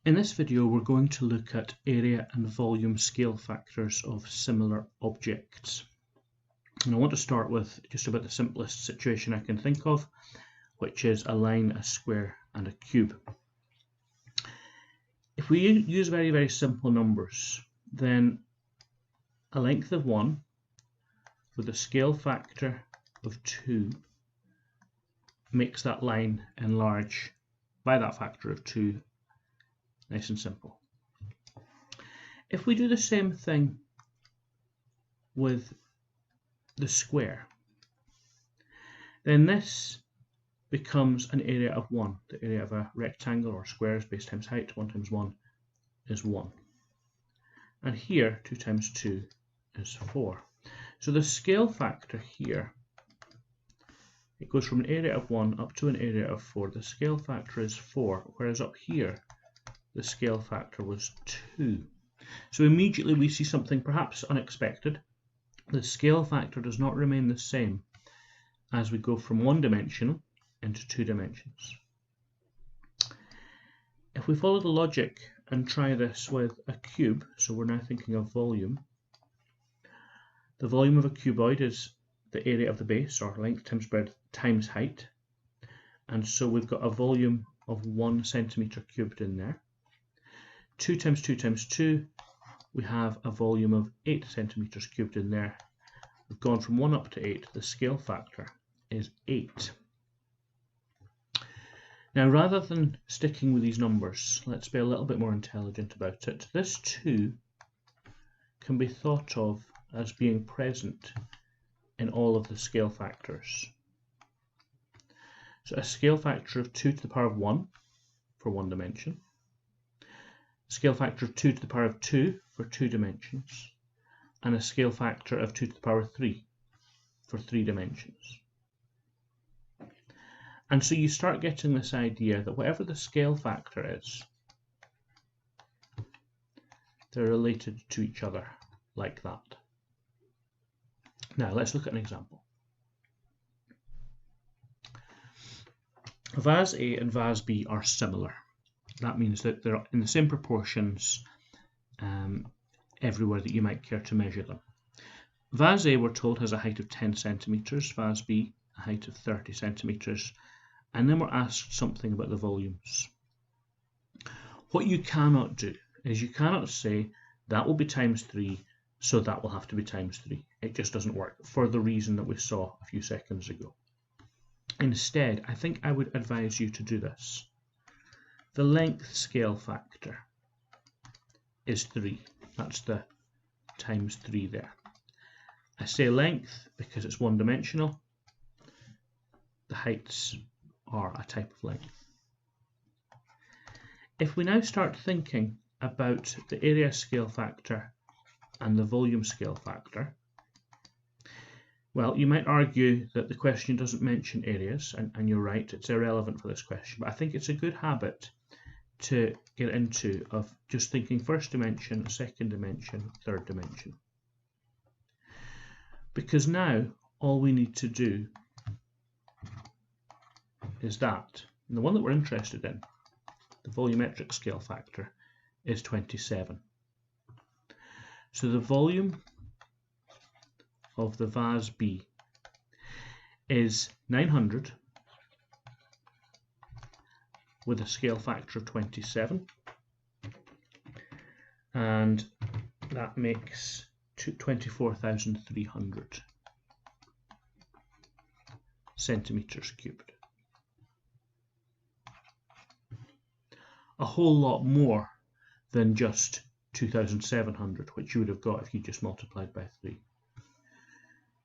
In this video, we're going to look at area and volume scale factors of similar objects. And I want to start with just about the simplest situation I can think of, which is a line, a square, and a cube. If we use very, very simple numbers, then a length of 1 with a scale factor of 2 makes that line enlarge by that factor of 2. Nice and simple. If we do the same thing with the square, then this becomes an area of 1. The area of a rectangle or square is base times height. 1 times 1 is 1. And here, 2 times 2 is 4. So the scale factor here, it goes from an area of 1 up to an area of 4. The scale factor is 4, whereas up here, the scale factor was 2. So immediately we see something perhaps unexpected. The scale factor does not remain the same as we go from one-dimensional into 2 dimensions. If we follow the logic and try this with a cube, so we're now thinking of volume, the volume of a cuboid is the area of the base, or length times breadth times height, and so we've got a volume of 1 centimetre cubed in there. 2 times 2 times 2, we have a volume of 8 centimetres cubed in there. We've gone from 1 up to 8. The scale factor is 8. Now, rather than sticking with these numbers, let's be a little bit more intelligent about it. This 2 can be thought of as being present in all of the scale factors. So a scale factor of 2 to the power of 1 for 1 dimension. Scale factor of 2 to the power of 2 for 2 dimensions, and a scale factor of 2 to the power of 3 for 3 dimensions. And so you start getting this idea that whatever the scale factor is, they're related to each other like that. Now let's look at an example. Vase A and vase B are similar. That means that they're in the same proportions everywhere that you might care to measure them. Vase A, we're told, has a height of 10 centimetres, vase B a height of 30 centimetres, and then we're asked something about the volumes. What you cannot do is you cannot say that will be times 3, so that will have to be times 3. It just doesn't work for the reason that we saw a few seconds ago. Instead, I think I would advise you to do this. The length scale factor is 3. That's the times 3 there. I say length because it's one-dimensional. The heights are a type of length. If we now start thinking about the area scale factor and the volume scale factor, well, you might argue that the question doesn't mention areas, and you're right, it's irrelevant for this question, but I think it's a good habit to get into of just thinking first dimension, second dimension, third dimension. Because now all we need to do is that, and the one that we're interested in, the volumetric scale factor, is 27. So the volume of the vase B is 900 with a scale factor of 27, and that makes 24,300 centimetres cubed. A whole lot more than just 2,700, which you would have got if you just multiplied by 3.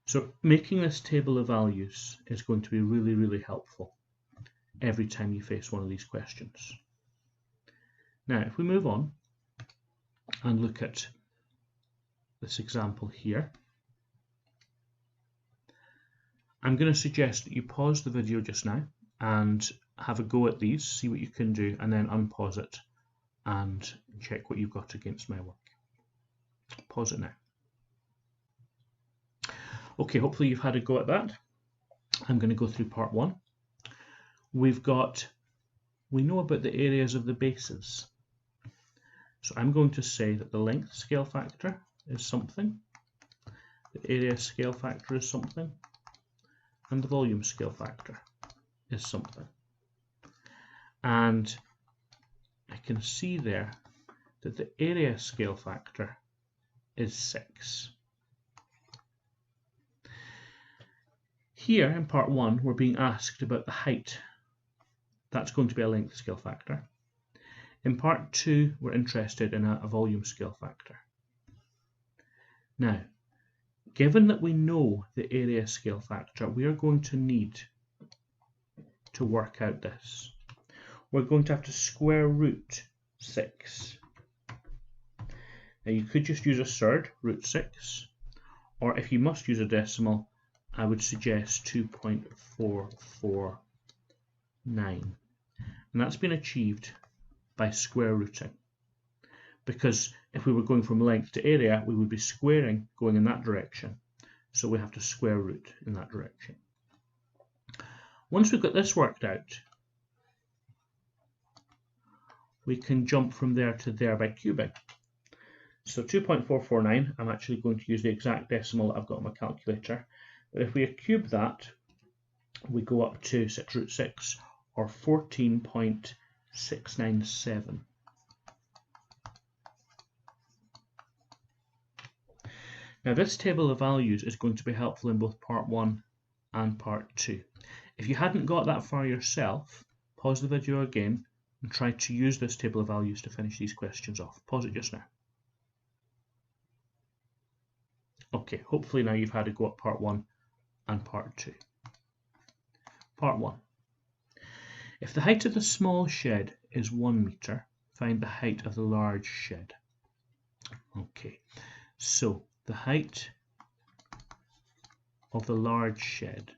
So making this table of values is going to be really, really helpful every time you face one of these questions. Now, if we move on and look at this example here, I'm going to suggest that you pause the video just now and have a go at these, see what you can do, and then unpause it and check what you've got against my work. Pause it now. Okay, hopefully you've had a go at that. I'm going to go through part 1. We know about the areas of the bases. So I'm going to say that the length scale factor is something, the area scale factor is something, and the volume scale factor is something. And I can see there that the area scale factor is 6. Here in part 1 we're being asked about the height. That's going to be a length scale factor. In part 2 we're interested in a volume scale factor. Now, given that we know the area scale factor, we are going to need to work out this. We're going to have to square root 6. Now you could just use a surd, root 6, or if you must use a decimal, I would suggest 2.449. And that's been achieved by square rooting. Because if we were going from length to area, we would be squaring going in that direction. So we have to square root in that direction. Once we've got this worked out, we can jump from there to there by cubing. So 2.449, I'm actually going to use the exact decimal that I've got on my calculator. But if we cube that, we go up to 6 root 6, or 14.697. Now this table of values is going to be helpful in both part 1 and part 2. If you hadn't got that far yourself, pause the video again and try to use this table of values to finish these questions off. Pause it just now. Okay, hopefully now you've had a go at part 1 and part 2. Part 1. If the height of the small shed is 1 metre, find the height of the large shed. Okay, so the height of the large shed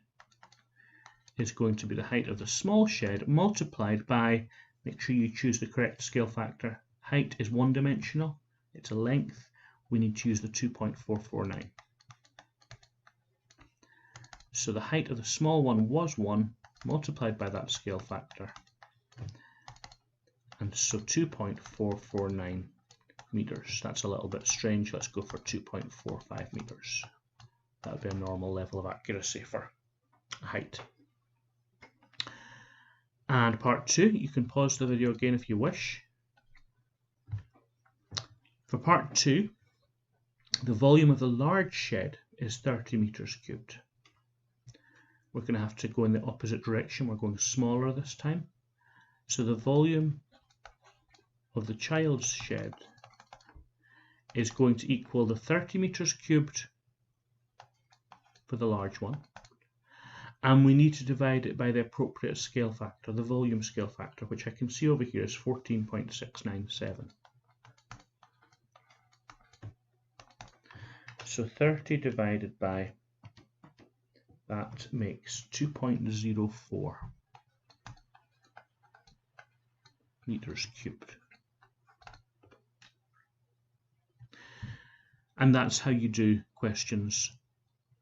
is going to be the height of the small shed multiplied by, make sure you choose the correct scale factor. Height is one-dimensional, it's a length, we need to use the 2.449. So the height of the small one was 1 multiplied by that scale factor, and so 2.449 meters. That's a little bit strange. Let's go for 2.45 meters. That would be a normal level of accuracy for height. And part 2, you can pause the video again if you wish. For part 2, the volume of the large shed is 30 meters cubed. We're going to have to go in the opposite direction. We're going smaller this time. So the volume of the child's shed is going to equal the 30 meters cubed for the large one, and we need to divide it by the appropriate scale factor, the volume scale factor, which I can see over here is 14.697. So 30 divided by that makes 2.04 meters cubed. And that's how you do questions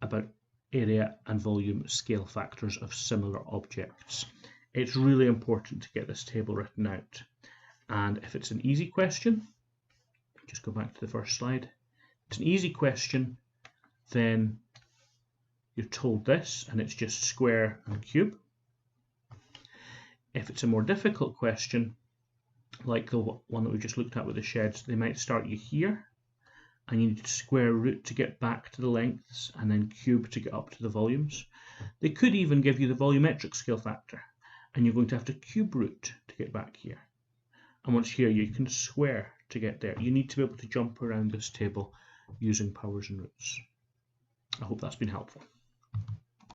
about area and volume scale factors of similar objects. It's really important to get this table written out. And if it's an easy question, just go back to the first slide. If it's an easy question, then you're told this, and it's just square and cube. If it's a more difficult question, like the one that we just looked at with the sheds, they might start you here, and you need to square root to get back to the lengths, and then cube to get up to the volumes. They could even give you the volumetric scale factor, and you're going to have to cube root to get back here. And once here, you can square to get there. You need to be able to jump around this table using powers and roots. I hope that's been helpful.